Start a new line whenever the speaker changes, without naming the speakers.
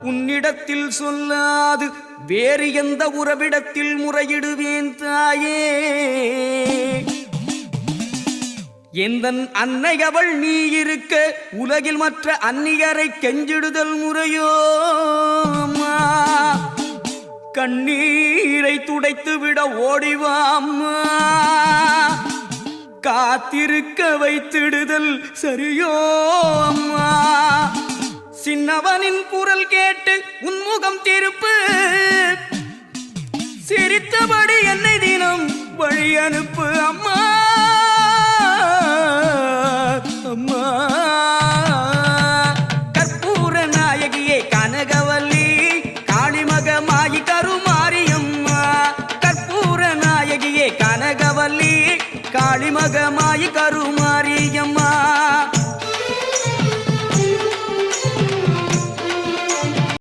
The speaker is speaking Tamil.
உன்னிடத்தில் சொல்லாது வேறு எந்த உறவிடத்தில் முறையிடுவேன் தாயே. எந்தன் அன்னை அவள் நீ இருக்க உலகில் மற்ற அந்நியரை கெஞ்சிடுதல் முறையோ? கண்ணீரை துடைத்துவிட ஓடிவாம்மா, காத்திருக்க வைத்திடுதல் சரியோ அம்மா? சின்னவனின் குரல் கேட்டு உன்முகம் திருப்பு, சிரித்தபடி என்னை தினம் வழி அனுப்பு அம்மா. அம்மா கற்பூர நாயகியே கனகவல்லி, காளிமகமாயி கருமாரியம்மா. கற்பூர நாயகியே கனகவல்லி, காளிமகமா